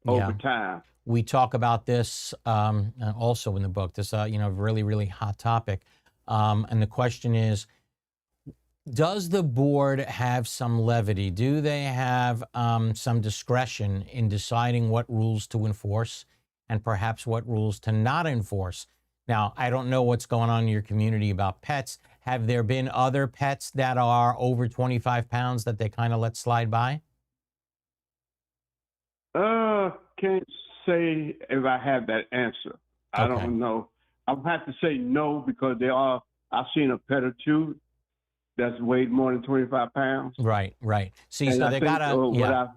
over time. We talk about this also in the book. This, really hot topic. And the question is, does the board have some levity? Do they have some discretion in deciding what rules to enforce and perhaps what rules to not enforce? Now, I don't know what's going on in your community about pets. Have there been other pets that are over 25 pounds that they kind of let slide by? Can't say if I have that answer. I don't know. I would have to say no because I've seen a pet or two that's weighed more than 25 pounds. Right, right. See, And so I they think, gotta,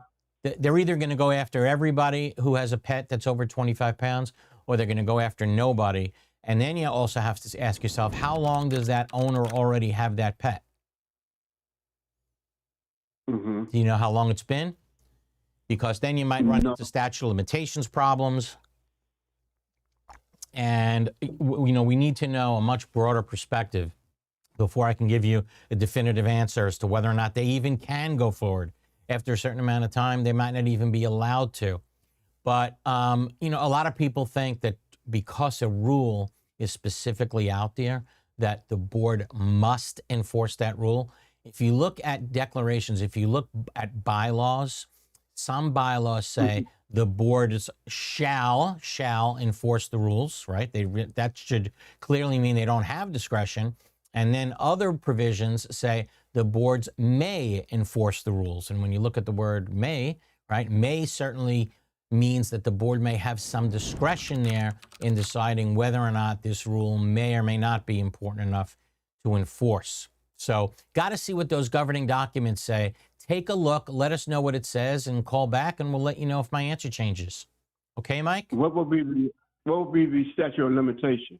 they're either going to go after everybody who has a pet that's over 25 pounds, or they're going to go after nobody. And then you also have to ask yourself, how long does that owner already have that pet? Mm-hmm. Do you know how long it's been? Because then you might run into statute of limitations problems. And, we need to know a much broader perspective before I can give you a definitive answer as to whether or not they even can go forward. After a certain amount of time, they might not even be allowed to. But, a lot of people think that because a rule is specifically out there, that the board must enforce that rule. If you look at declarations, if you look at bylaws, some bylaws say the board shall enforce the rules, right? That should clearly mean they don't have discretion. And then other provisions say the boards may enforce the rules. And when you look at the word may, right, may certainly means that the board may have some discretion there in deciding whether or not this rule may or may not be important enough to enforce. So got to see what those governing documents say. Take a look, let us know what it says, and call back, and we'll let you know if my answer changes. Okay, Mike? What would be the statute of limitation?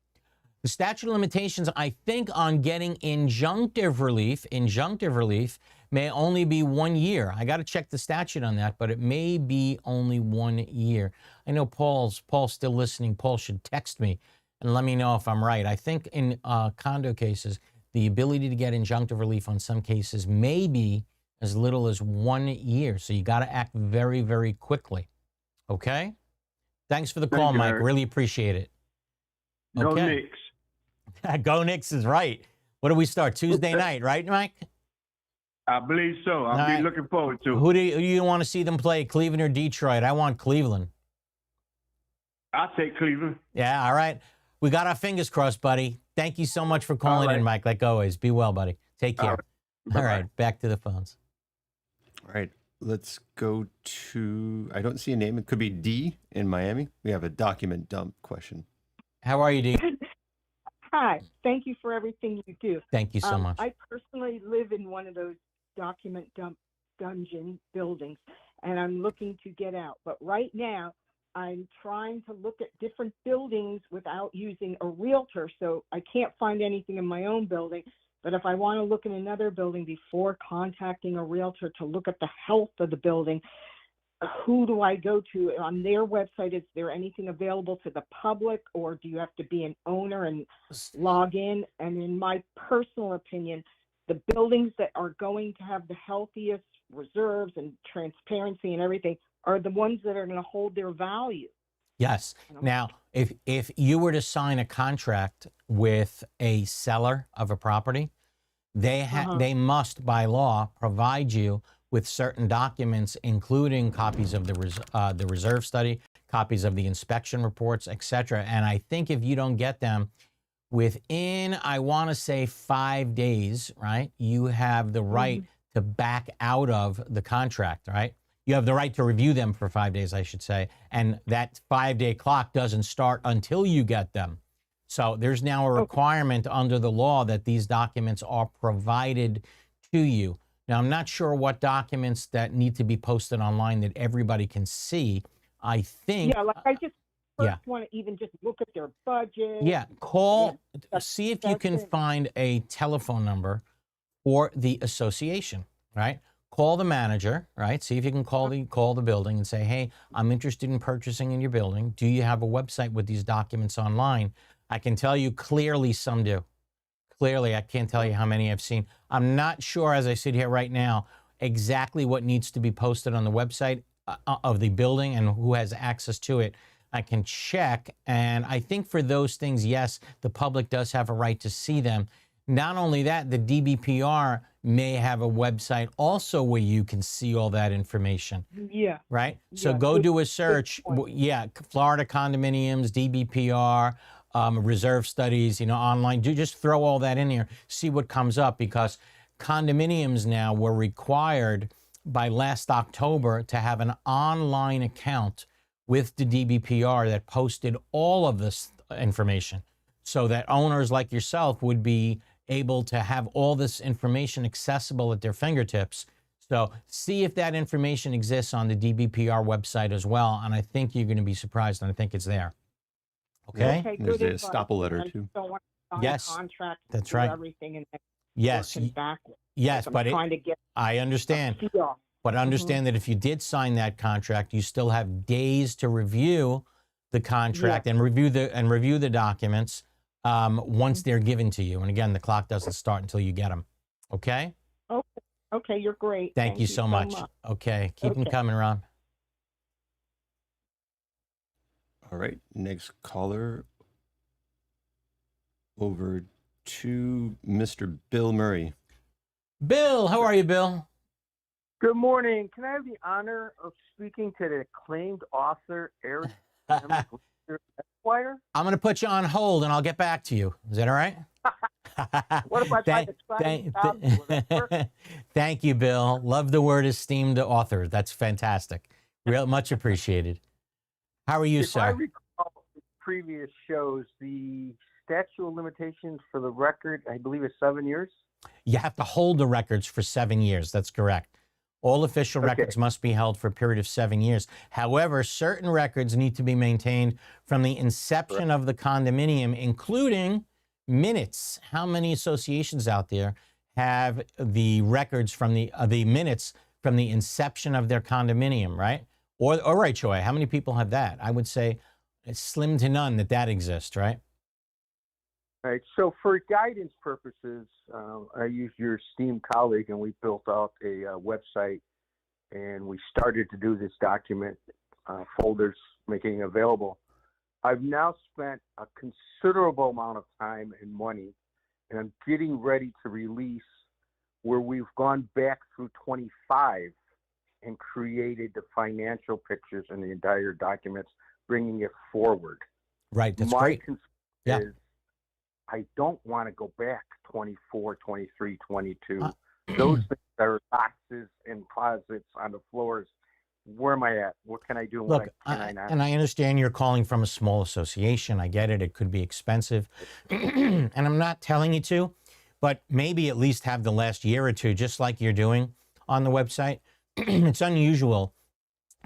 The statute of limitations, I think, on getting injunctive relief may only be 1 year. I got to check the statute on that, but it may be only 1 year. I know Paul's still listening. Paul should text me and let me know if I'm right. I think in condo cases, the ability to get injunctive relief on some cases may be as little as 1 year. So you got to act very, very quickly. Okay? Thanks for the call, Mike. Eric. Really appreciate it. Go Okay. Knicks. Go Knicks is right. What do we start? Tuesday night, right, Mike? I believe so. I'll be looking forward to it. Who do you want to see them play, Cleveland or Detroit? I want Cleveland. I'll take Cleveland. Yeah, all right. We got our fingers crossed, buddy. Thank you so much for calling in, Mike, like always. Be well, buddy. Take care. All right, back to the phones. All right, let's go to, I don't see a name. It could be D in Miami. We have a document dump question. How are you, D? Hi, thank you for everything you do. Thank you so much. I personally live in one of those document dump dungeon buildings, and I'm looking to get out. But right now, I'm trying to look at different buildings without using a realtor, so I can't find anything in my own building. But if I want to look in another building before contacting a realtor to look at the health of the building, who do I go to? On their website, is there anything available to the public, or do you have to be an owner and log in? And in my personal opinion, the buildings that are going to have the healthiest reserves and transparency and everything are the ones that are going to hold their value. Yes. Now, if you were to sign a contract with a seller of a property, they must, by law, provide you with certain documents, including copies of the reserve study, copies of the inspection reports, etc. And I think if you don't get them within, I want to say 5 days, right, you have the right to back out of the contract, right? You have the right to review them for 5 days, I should say. And that 5-day clock doesn't start until you get them. So there's now a requirement under the law that these documents are provided to you. Now, I'm not sure what documents that need to be posted online that everybody can see. I think... Yeah, like I just first want to even just look at their budget. Yeah, see if you can find a telephone number for the association, right? Call the manager, right? See if you can call the building and say, hey, I'm interested in purchasing in your building. Do you have a website with these documents online? I can tell you clearly some do. Clearly, I can't tell you how many I've seen. I'm not sure, as I sit here right now, exactly what needs to be posted on the website of the building and who has access to it. I can check, and I think for those things, yes, the public does have a right to see them. Not only that, the DBPR may have a website also where you can see all that information. Yeah. Right? So Yeah, go do a search. Yeah, Florida condominiums, DBPR, reserve studies, online. Just throw all that in here, see what comes up, because condominiums now were required by last October to have an online account with the DBPR that posted all of this information. so that owners like yourself would be able to have all this information accessible at their fingertips. So see if that information exists on the DBPR website as well. And I think you're going to be surprised, and I think it's there. Okay? Yeah, there's a stop letter I too. don't want to sign Yes, a contract, that's do right. everything and then Yes, working backwards. yes, I'm but trying to get I understand. a feel. But understand that if you did sign that contract, you still have days to review the contract and review the documents once they're given to you. And again, the clock doesn't start until you get them. Okay? Okay, you're great. Thank you so much. Okay, keep them coming, Rob. All right, next caller over to Mr. Bill Murray. Bill, how are you, Bill? Good morning. Can I have the honor of speaking to the acclaimed author, Eric Glazer, Esquire? I'm going to put you on hold, and I'll get back to you. Is that all right? What if I try to explain? Thank you, Bill. Love the word esteemed author. That's fantastic. Real much appreciated. How are you, If sir? I recall the previous shows, the statute of limitations for the record, I believe, is 7 years. You have to hold the records for 7 years. That's correct. All official records must be held for a period of 7 years. However, certain records need to be maintained from the inception of the condominium, including minutes. How many associations out there have the records from the minutes from the inception of their condominium, right? Or HOA. How many people have that? I would say it's slim to none that exists, right? Right. So for guidance purposes, I used your esteemed colleague, and we built out a website, and we started to do this document folders, making it available. I've now spent a considerable amount of time and money, and I'm getting ready to release where we've gone back through 25 and created the financial pictures and the entire documents, bringing it forward. Right. That's My great. concern is I don't want to go back 24, 23, 22. Those things are boxes and closets on the floors. Where am I at? What can I do? Look, what can I not? and I understand you're calling from a small association. I get it. It could be expensive. And I'm not telling you to, but maybe at least have the last year or two, just like you're doing on the website. It's unusual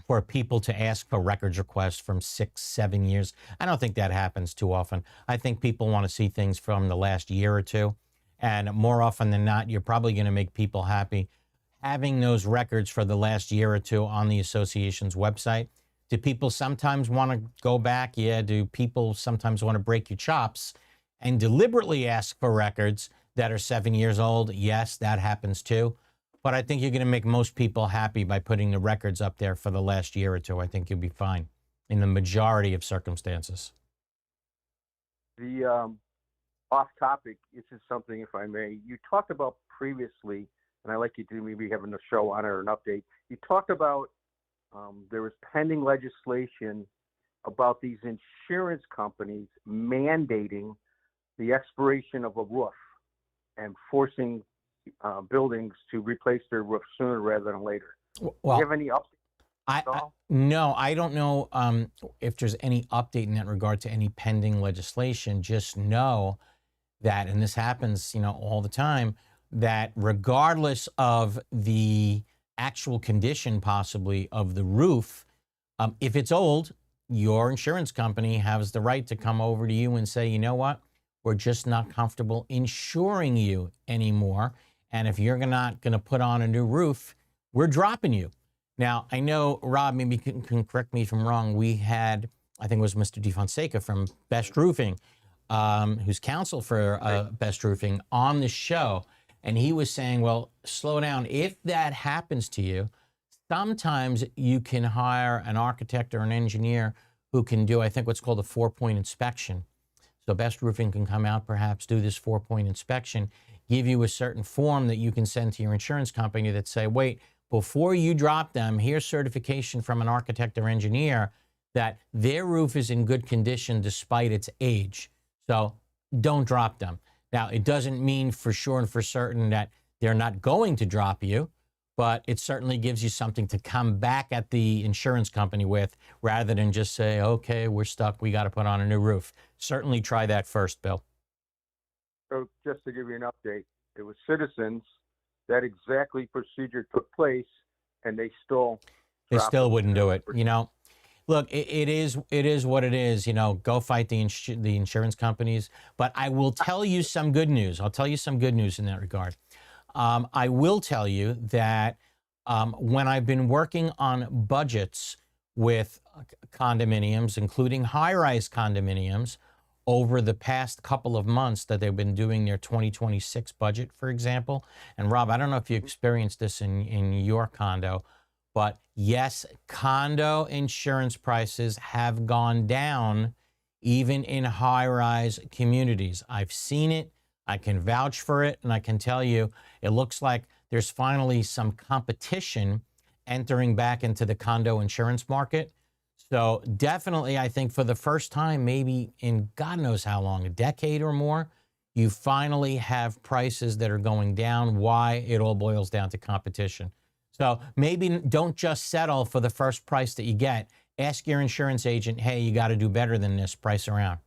for people to ask for records requests from 6, 7 years. I don't think that happens too often. I think people want to see things from the last year or two. And more often than not, you're probably going to make people happy having those records for the last year or two on the association's website. Do people sometimes want to go back? Yeah. Do people sometimes want to break your chops and deliberately ask for records that are 7 years old? Yes, that happens too. But I think you're going to make most people happy by putting the records up there for the last year or two. I think you'll be fine in the majority of circumstances. The off topic, this is something, if I may, you talked about previously, and I like you to maybe having a show on it or an update. You talked about there was pending legislation about these insurance companies mandating the expiration of a roof and forcing buildings to replace their roof sooner rather than later. Well, do you have any updates? No, I don't know if there's any update in that regard to any pending legislation. Just know that, and this happens, all the time, that regardless of the actual condition possibly of the roof, if it's old, your insurance company has the right to come over to you and say, you know what, we're just not comfortable insuring you anymore. And if you're not going to put on a new roof, we're dropping you. Now, I know, Rob, maybe you can correct me if I'm wrong. We had, I think it was Mr. DeFonseca from Best Roofing, who's counsel for Best Roofing, on the show. And he was saying, well, slow down. If that happens to you, sometimes you can hire an architect or an engineer who can do, I think, what's called a 4-point inspection. So Best Roofing can come out, perhaps do this 4-point inspection, give you a certain form that you can send to your insurance company that say, wait, before you drop them, here's certification from an architect or engineer that their roof is in good condition despite its age. So don't drop them. Now, it doesn't mean for sure and for certain that they're not going to drop you, but it certainly gives you something to come back at the insurance company with rather than just say, okay, we're stuck, we got to put on a new roof. Certainly try that first, Bill. So just to give you an update, it was Citizens, that exactly procedure took place, and they still wouldn't do it. You know, look, it is what it is. You know, go fight the insurance companies. But I will tell you some good news. I'll tell you some good news in that regard. I will tell you that when I've been working on budgets with condominiums, including high-rise condominiums, over the past couple of months that they've been doing their 2026 budget, for example. And Rob, I don't know if you experienced this in your condo, but yes, condo insurance prices have gone down even in high-rise communities. I've seen it, I can vouch for it, and I can tell you, it looks like there's finally some competition entering back into the condo insurance market. So definitely, I think for the first time, maybe in God knows how long, a decade or more, you finally have prices that are going down. Why? It all boils down to competition. So maybe don't just settle for the first price that you get. Ask your insurance agent, hey, you got to do better than this, price around.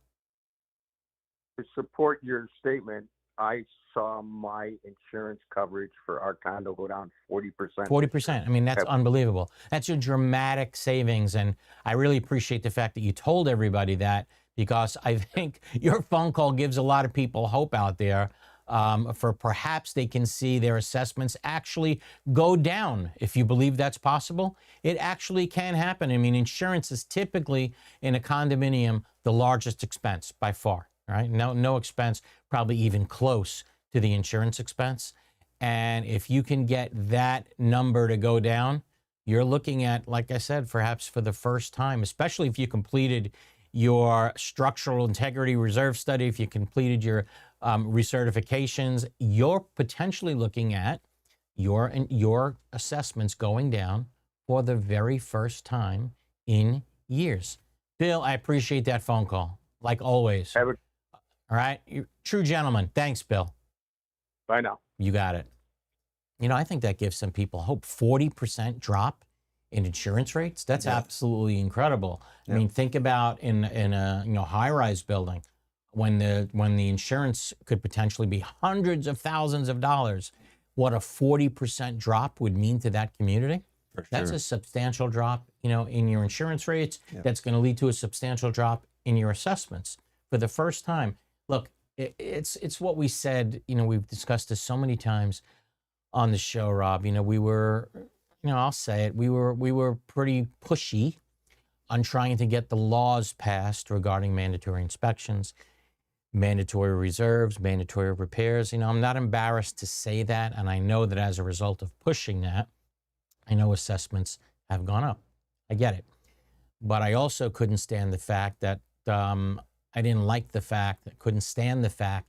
To support your statement, I saw my insurance coverage for our condo go down 40%. 40%. I mean, that's unbelievable. That's a dramatic savings. And I really appreciate the fact that you told everybody that, because I think your phone call gives a lot of people hope out there for perhaps they can see their assessments actually go down. If you believe that's possible, it actually can happen. I mean, insurance is typically in a condominium the largest expense by far, right? No expense probably even close to the insurance expense. And if you can get that number to go down, you're looking at, like I said, perhaps for the first time, especially if you completed your structural integrity reserve study, if you completed your recertifications, you're potentially looking at your assessments going down for the very first time in years. Bill, I appreciate that phone call, like always. All right? You're true gentleman. Thanks, Bill. Bye now. You got it. You know, I think that gives some people hope. 40% drop in insurance rates. That's absolutely incredible. I mean, think about in a high-rise building when the insurance could potentially be hundreds of thousands of dollars. What a 40% drop would mean to that community. That's a substantial drop, in your insurance rates. That's going to lead to a substantial drop in your assessments for the first time. Look, it's what we said. We've discussed this so many times on the show, Rob. We were, I'll say it. We were pretty pushy on trying to get the laws passed regarding mandatory inspections, mandatory reserves, mandatory repairs. I'm not embarrassed to say that, and I know that as a result of pushing that, I know assessments have gone up. I get it. But I also couldn't stand the fact that I didn't like the fact, couldn't stand the fact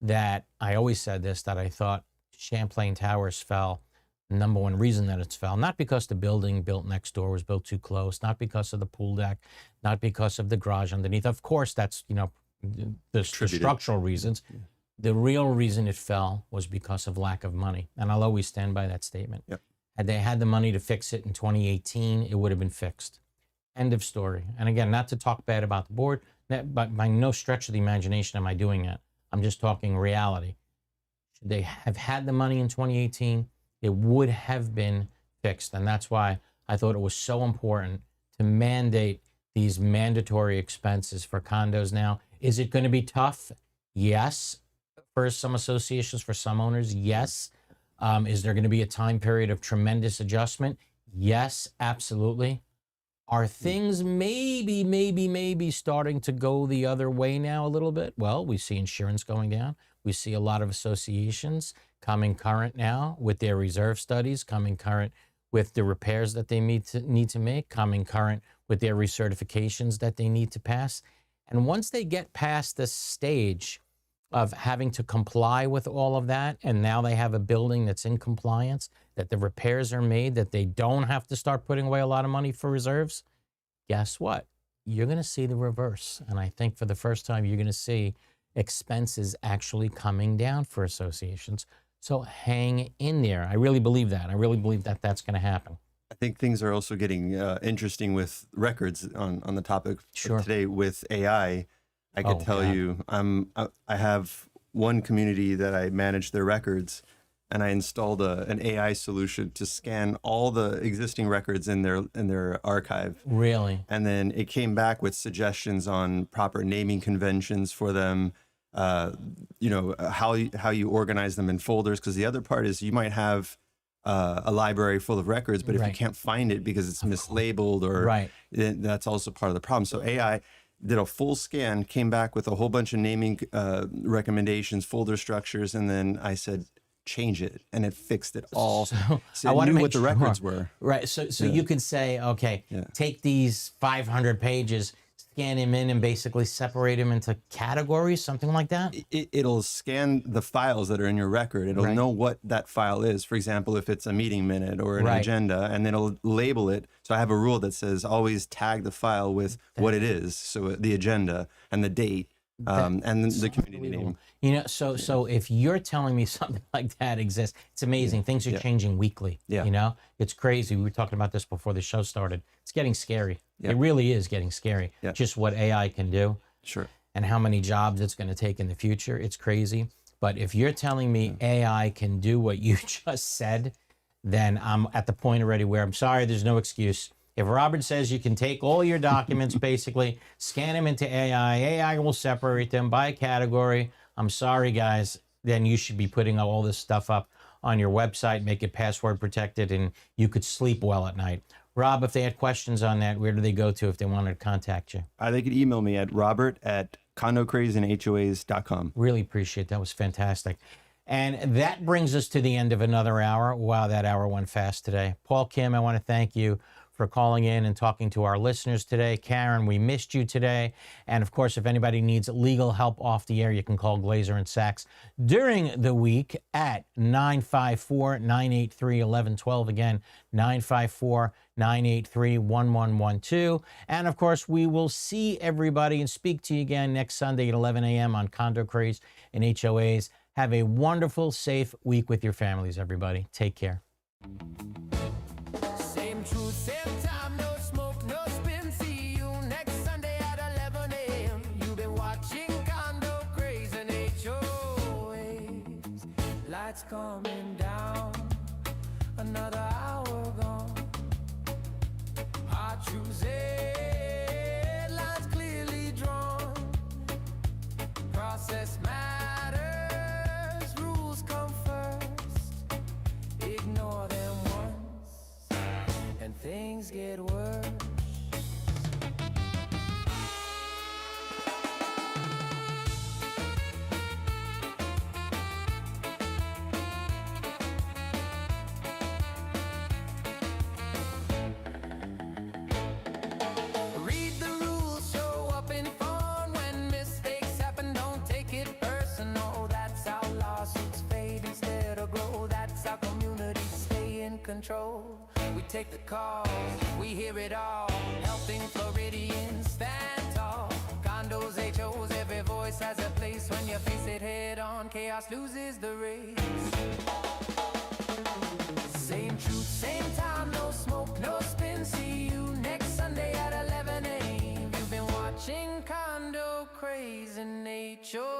that I always said this, that I thought Champlain Towers fell. The number one reason that it's fell, not because the building built next door was built too close, not because of the pool deck, not because of the garage underneath. Of course, that's, the structural reasons. The real reason it fell was because of lack of money. And I'll always stand by that statement. Had they had the money to fix it in 2018, it would have been fixed. End of story. And again, not to talk bad about the board, but by no stretch of the imagination am I doing that. I'm just talking reality. Should they have had the money in 2018, it would have been fixed. And that's why I thought it was so important to mandate these mandatory expenses for condos now. Is it going to be tough? Yes. For some associations, for some owners, yes. Is there going to be a time period of tremendous adjustment? Yes, absolutely. Are things maybe starting to go the other way now a little bit? Well, we see insurance going down. We see a lot of associations coming current now with their reserve studies, coming current with the repairs that they need to make, coming current with their recertifications that they need to pass. And once they get past this stage of having to comply with all of that, and now they have a building that's in compliance, that the repairs are made, that they don't have to start putting away a lot of money for reserves, guess what? You're going to see the reverse. And I think for the first time, you're going to see expenses actually coming down for associations. So hang in there. I really believe that. I really believe that that's going to happen. I think things are also getting interesting with records on the topic of today with AI. I could tell you, I have one community that I manage their records, and I installed an AI solution to scan all the existing records in their archive. Really? And then it came back with suggestions on proper naming conventions for them. You know, how you organize them in folders, because the other part is you might have a library full of records, but if you can't find it because it's mislabeled, or then that's also part of the problem. So AI did a full scan, came back with a whole bunch of naming recommendations, folder structures, and then I said, change it, and it fixed it all. So I want to make what the records were. Right. So you can say, okay, take these 500 pages, scan them in, and basically separate them into categories, something like that? It'll scan the files that are in your record. It'll know what that file is. For example, if it's a meeting minute or an agenda, and then it'll label it. So I have a rule that says always tag the file with what it is. So the agenda and the date. And the community name. You know, so if you're telling me something like that exists, it's amazing. Things are changing weekly. You know, it's crazy. We were talking about this before the show started. It's getting scary. It really is getting scary. Just what AI can do. Sure. And how many jobs it's going to take in the future. It's crazy. But if you're telling me AI can do what you just said, then I'm at the point already where I'm sorry, there's no excuse. If Robert says you can take all your documents, basically, scan them into AI will separate them by category. I'm sorry, guys. Then you should be putting all this stuff up on your website, make it password protected, and you could sleep well at night. Rob, if they had questions on that, where do they go to if they wanted to contact you? They could email me at robert@condocrazeandhoas.com. Really appreciate it. That was fantastic. And that brings us to the end of another hour. Wow, that hour went fast today. Paul Kim, I want to thank you for calling in and talking to our listeners today. Karen, we missed you today. And of course, if anybody needs legal help off the air, you can call Glazer and Sachs during the week at 954-983-1112. Again, 954-983-1112. And of course, we will see everybody and speak to you again next Sunday at 11 a.m. on Condo Craze and HOAs. Have a wonderful, safe week with your families, everybody. Take care. Truth, same time, no smoke, no spin. See you next Sunday at 11 a.m. You've been watching Condo Craze and HOAs. Lights coming down, another hour gone. Hard truths, lines clearly drawn. Process matters, rules come first. Ignore them once, and things get worse. Read the rules, show up in form. When mistakes happen, don't take it personal. That's how lawsuits fade instead of grow. That's how communities stay in control. We take the calls, we hear it all. Helping Floridians stand tall. Condos, HOs, every voice has a place. When you face it head on, chaos loses the race. Same truth, same time, no smoke, no spin. See you next Sunday at 11 a.m. You've been watching Condo Craze and HOAs.